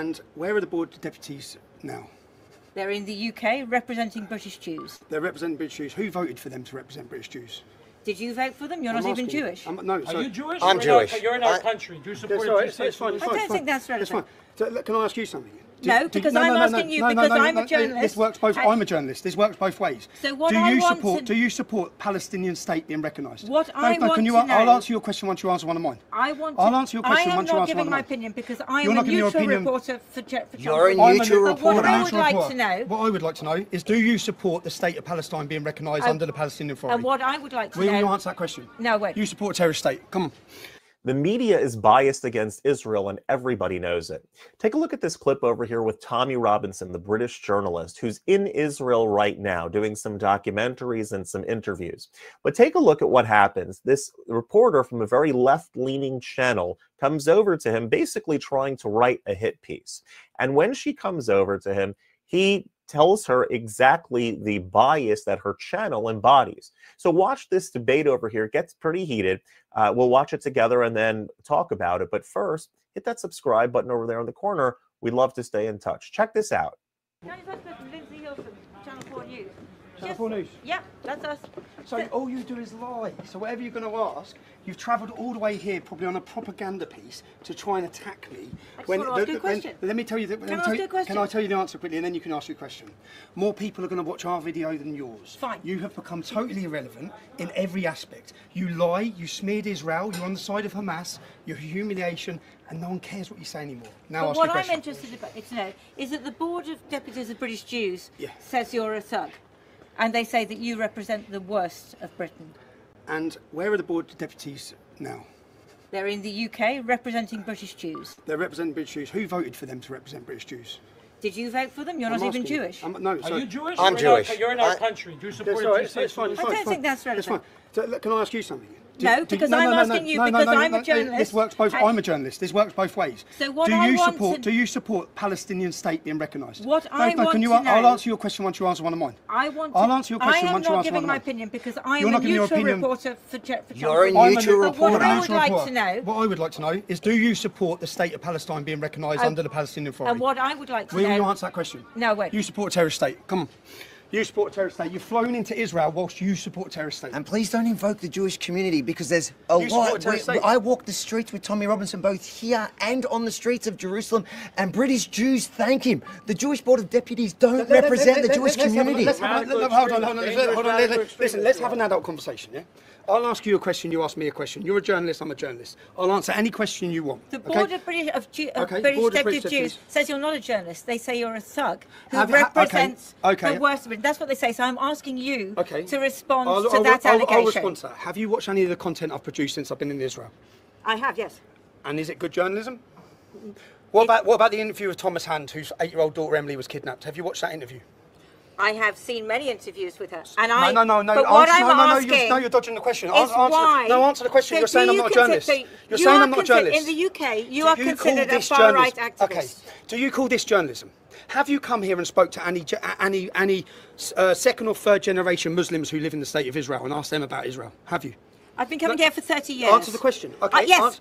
And where are the board of deputies now? They're in the UK representing British Jews. They're representing British Jews. Who voted for them to represent British Jews? Did you vote for them? You're not even Jewish. No, Are you Jewish? I'm Jewish. You're in our country. Do you support it's fine. I don't think that's relevant. It's fine. So, can I ask you something? No, because I'm asking you because I'm a journalist. This works both. I'm a journalist. This works both ways. So what do you support Palestinian state being recognised? What I want to know. I'll answer your question once you answer one of mine. I'll answer your question once you answer one of mine. I am not giving my opinion because I am a neutral reporter for You're a neutral reporter. What I would like to know. What I would like to know is, do you support the state of Palestine being recognised under the Palestinian Authority? And what I would like to know. Will you answer that question? No, wait. You support a terrorist state. Come on. The media is biased against Israel, and everybody knows it. Take a look at this clip over here with Tommy Robinson, the British journalist, who's in Israel right now doing some documentaries and some interviews. But take a look at what happens. This reporter from a very left-leaning channel comes over to him, basically trying to write a hit piece. And when she comes over to him, he tells her exactly the bias that her channel embodies. So watch this debate over here. It gets pretty heated. We'll watch it together and then talk about it. But first, hit that subscribe button over there in the corner. We'd love to stay in touch. Check this out. Channel 4 News? Yeah, that's us. So all you do is lie. So whatever you're going to ask, you've travelled all the way here, probably on a propaganda piece, to try and attack me. I just want to ask you a question. Let me tell you. Can I tell you the answer quickly, and then you can ask your question? More people are going to watch our video than yours. Fine. You have become totally irrelevant in every aspect. You lie. You smeared Israel. You're on the side of Hamas. You're humiliation, and no one cares what you say anymore. Now ask your question. What I'm interested to know is that the Board of Deputies of British Jews says you're a thug. And they say that you represent the worst of Britain. And where are the board of deputies now? They're in the UK representing British Jews. They're representing British Jews. Who voted for them to represent British Jews? Did you vote for them? You're not even Jewish. No, Are you Jewish? I'm Jewish. You're in our country. Do you support it's fine. I don't think that's relevant. It's fine. So, can I ask you something? No, because I'm asking you because I'm a journalist. This works both. I'm a journalist. This works both ways. So what do you support Palestinian state being recognised? What I want to know. I'll answer your question once you answer one of mine. I'll answer your question once you answer one of mine. I am not giving my opinion because I am a neutral reporter for You're a neutral reporter. What I would like to know. What I would like to know is, do you support the state of Palestine being recognised under the Palestinian Authority? And what I would like to know. Will you answer that question? No, wait. You support a terrorist state. Come on. You support a terrorist state. You've flown into Israel whilst you support a terrorist state. And please don't invoke the Jewish community because there's a lot. I walk the streets with Tommy Robinson both here and on the streets of Jerusalem, and British Jews thank him. The Jewish Board of Deputies don't represent the Jewish community. Hold on. Listen, let's have an adult conversation, yeah? I'll ask you a question, you ask me a question. You're a journalist, I'm a journalist. I'll answer any question you want. The Board of British Deputies Jews says you're not a journalist. They say you're a thug who represents the worst of it. That's what they say. So I'm asking you to respond to that allegation. I'll respond to that. Have you watched any of the content I've produced since I've been in Israel? I have, yes. And is it good journalism? What about the interview with Thomas Hand, whose 8-year-old daughter Emily was kidnapped? Have you watched that interview? I have seen many interviews with her. And No. But what I'm asking you're dodging the question. Answer the question. You're saying I'm not a journalist. You're saying I'm not a journalist. In the UK, you are considered a far-right activist. Okay. Do you call this journalism? Have you come here and spoke to any second or third generation Muslims who live in the state of Israel and asked them about Israel? Have you? I've been coming here for 30 years. Answer the question. Okay. Yes.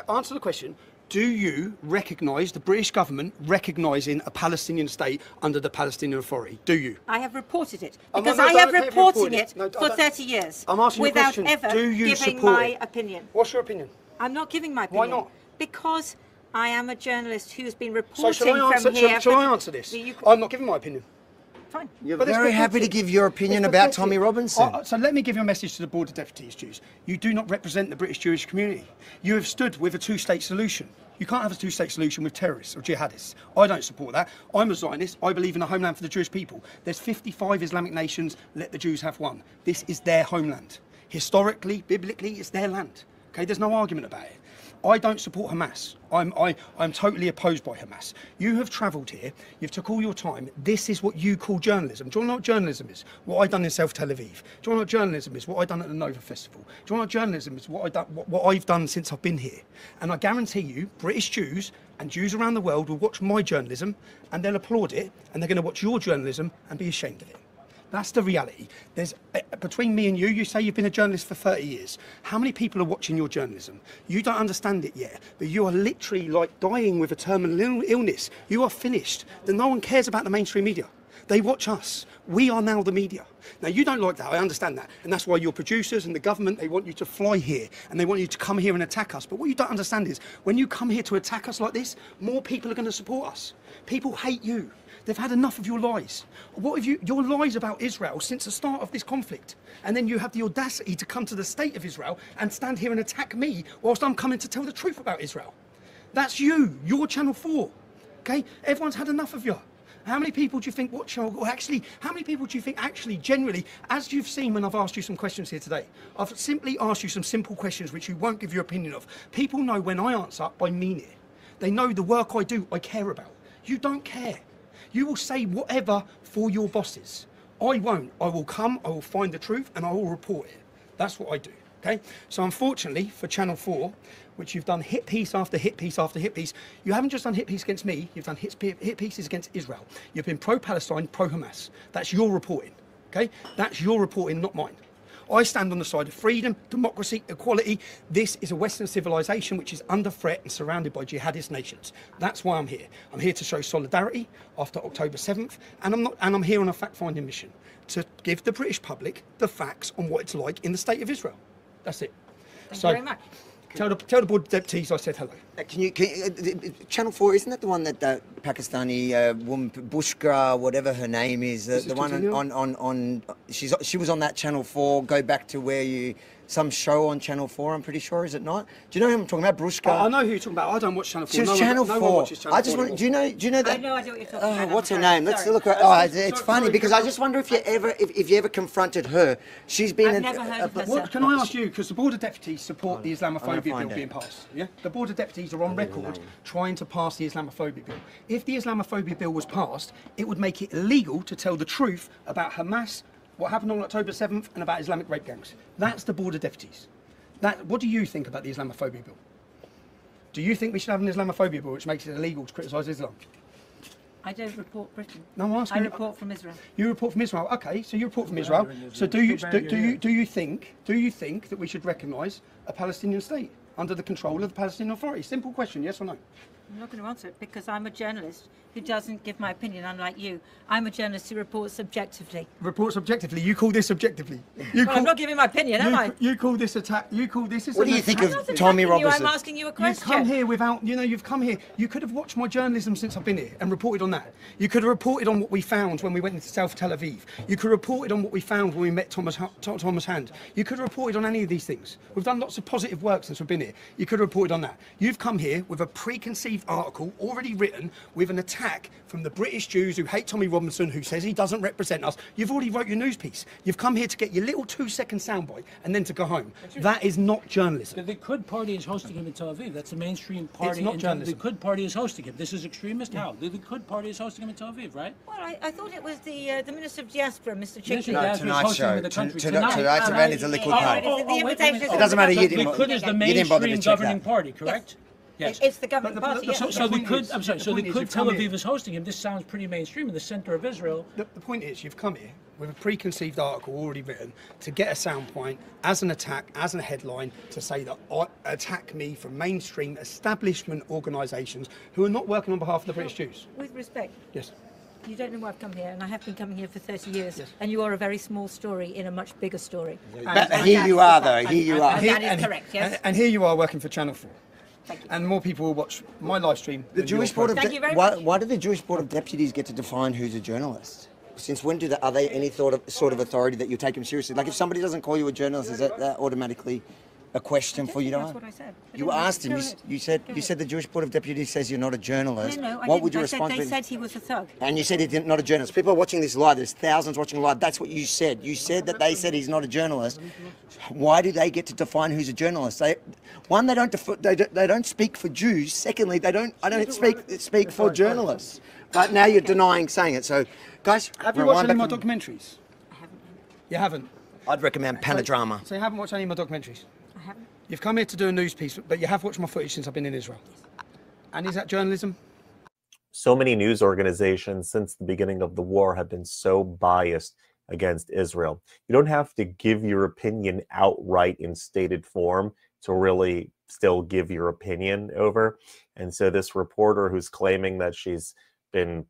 Answer the question. Do you recognise the British government recognising a Palestinian state under the Palestinian Authority? Do you? I have reported it because I have reported it for 30 years. I'm asking you a question. Without ever giving my opinion. What's your opinion? I'm not giving my opinion. Why not? Because I am a journalist who's been reporting from here. Shall I answer this? I'm not giving my opinion. Fine. You're very happy to give your opinion about Tommy Robinson. So let me give you a message to the Board of Deputies Jews. You do not represent the British Jewish community. You have stood with a two-state solution. You can't have a two-state solution with terrorists or jihadists. I don't support that. I'm a Zionist. I believe in a homeland for the Jewish people. There's 55 Islamic nations. Let the Jews have one. This is their homeland. Historically, biblically, it's their land. Okay, there's no argument about it. I don't support Hamas. I'm totally opposed by Hamas. You have travelled here, you've took all your time. This is what you call journalism. Do you want to know what journalism is? What I've done in South Tel Aviv. Do you want to know what journalism is? What I've done at the Nova Festival. Do you want to know what journalism is? What I've done since I've been here. And I guarantee you, British Jews and Jews around the world will watch my journalism and they'll applaud it, and they're going to watch your journalism and be ashamed of it. That's the reality. There's between me and you say you've been a journalist for 30 years. How many people are watching your journalism? You don't understand it yet, but you are literally like dying with a terminal illness. You are finished. Then no one cares about the mainstream media. They watch us. We are now the media. Now, you don't like that, I understand that. And that's why your producers and the government, they want you to fly here and they want you to come here and attack us. But what you don't understand is, when you come here to attack us like this, more people are going to support us. People hate you. They've had enough of your lies. What have your lies about Israel since the start of this conflict? And then you have the audacity to come to the state of Israel and stand here and attack me whilst I'm coming to tell the truth about Israel. That's you. You're Channel 4. Okay? Everyone's had enough of you. How many people do you think watch, or actually, how many people do you think actually, generally, as you've seen when I've asked you some questions here today, I've simply asked you some simple questions which you won't give your opinion of. People know when I answer, I mean it. They know the work I do, I care about. You don't care. You will say whatever for your bosses. I won't. I will come, I will find the truth, and I will report it. That's what I do, okay? So unfortunately, for Channel 4, which you've done hit piece after hit piece after hit piece, you haven't just done hit piece against me, you've done hit pieces against Israel. You've been pro-Palestine, pro-Hamas. That's your reporting, okay? That's your reporting, not mine. I stand on the side of freedom, democracy, equality. This is a Western civilization which is under threat and surrounded by jihadist nations. That's why I'm here. I'm here to show solidarity after October 7th, and I'm here on a fact-finding mission to give the British public the facts on what it's like in the state of Israel. That's it. Thank you very much. Tell the board of deputies I said hello. Can you Channel 4, isn't that the one that Pakistani woman, Bushra, whatever her name is, the one on she was on that Channel 4, go back to where you, some show on Channel 4, I'm pretty sure, is it not? Do you know who I'm talking about, Bushra? I know who you're talking about. I don't watch Channel 4. She was Channel 4. No one watches Channel 4 I just want, do you know that? I know what you're talking about. What's her name? Let's look at, it's funny because I just wonder if you ever confronted her. She's been... I've never heard of her. What, can I ask you, because the Board of Deputies support the Islamophobia bill being passed, yeah? The Board of Deputies are on record trying to pass the Islamophobia bill. If the Islamophobia bill was passed, it would make it illegal to tell the truth about Hamas, what happened on October 7th, and about Islamic rape gangs. That's the Board of Deputies. What do you think about the Islamophobia bill? Do you think we should have an Islamophobia bill which makes it illegal to criticise Islam? I don't report Britain. No, I'm asking. I report from Israel. You report from Israel. Okay, so you report from Israel. So do you think that we should recognise a Palestinian state under the control of the Palestinian Authority? Simple question, yes or no? I'm not going to answer it because I'm a journalist who doesn't give my opinion, unlike you. I'm a journalist who reports objectively. Reports objectively? You call this objectively? I'm not giving my opinion, am I? You call this attack? You call this? What do you think of Tommy Robertson? I'm asking you a question. You've come here without, you've come here. You could have watched my journalism since I've been here and reported on that. You could have reported on what we found when we went into South Tel Aviv. You could have reported on what we found when we met Thomas Hand. You could have reported on any of these things. We've done lots of positive work since we've been here. You could have reported on that. You've come here with a preconceived article already written with an attack from the British Jews who hate Tommy Robinson, who says he doesn't represent us. You've already wrote your news piece. You've come here to get your little 2-second soundbite and then to go home. That is not journalism. The Likud party is hosting him in Tel Aviv. That's the mainstream party. It's not journalism. The Likud party is hosting him. This is extremist. How? The Likud party is hosting him in Tel Aviv, right? Well, I thought it was the Minister of Diaspora, Mr. Chicken. No, tonight's show. Tonight's event is the Likud party. It doesn't matter. You didn't. Likud is the mainstream governing party, correct? Yes. It's the governing party. So the Likud Tel Aviv is hosting him. This sounds pretty mainstream in the center of Israel. The point is, you've come here with a preconceived article already written to get a sound point as an attack, as a headline, to say that attack me from mainstream establishment organisations who are not working on behalf of the British Jews. With respect. Yes. You don't know why I've come here, and I have been coming here for 30 years, yes. And you are a very small story in a much bigger story. But here you are, though. Here you are. That is correct, yes. And here you are working for Channel 4. Thank you. And more people will watch my live stream. The Jewish Board of Thank you very much. Why do the Jewish Board of Deputies get to define who's a journalist? Since when are they any sort of authority that you take them seriously? Like if somebody doesn't call you a journalist, is that automatically a question for you to That's ask? what I said. You asked him. You said the Jewish Board of Deputies says you're not a journalist. No, what would your response be? They said he was a thug. And you said he's not a journalist. People are watching this live. There's thousands watching live. That's what you said. You said that they said he's not a journalist. Why do they get to define who's a journalist? They don't speak for Jews. Secondly, I don't speak for journalists. But now you're denying saying it. So, guys, have you watched any of my documentaries? I haven't. You haven't? I'd recommend Panodrama. So you haven't watched any of my documentaries? I haven't. You've come here to do a news piece, but you have watched my footage since I've been in Israel. Yes. And is that journalism? So many news organizations since the beginning of the war have been so biased against Israel. You don't have to give your opinion outright in stated form to really still give your opinion over. And so this reporter who's claiming that she's been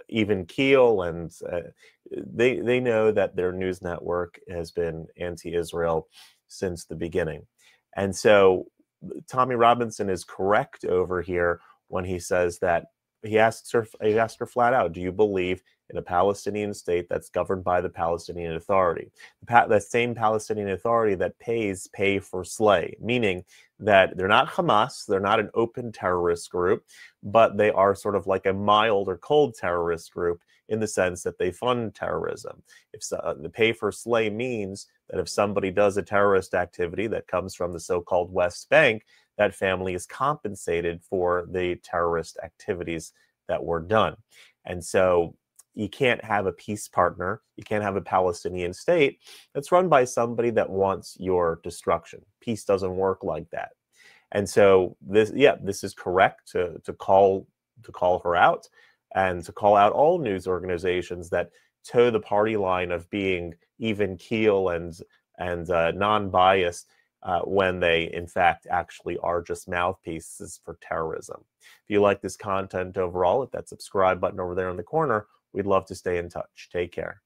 even keel, and they know that their news network has been anti-Israel since the beginning. And so Tommy Robinson is correct over here when he says that he asked her flat out, do you believe in a Palestinian state that's governed by the Palestinian Authority? That same Palestinian Authority that pay for slay, meaning that they're not Hamas, they're not an open terrorist group, but they are sort of like a mild or cold terrorist group in the sense that they fund terrorism. If the pay for slay means that if somebody does a terrorist activity that comes from the so-called West Bank, that family is compensated for the terrorist activities that were done. And so you can't have a peace partner, you can't have a Palestinian state that's run by somebody that wants your destruction. Peace doesn't work like that. And so this is correct to call her out, and to call out all news organizations that toe the party line of being even keel and non-biased when they in fact actually are just mouthpieces for terrorism. If you like this content overall, hit that subscribe button over there in the corner. We'd love to stay in touch. Take care.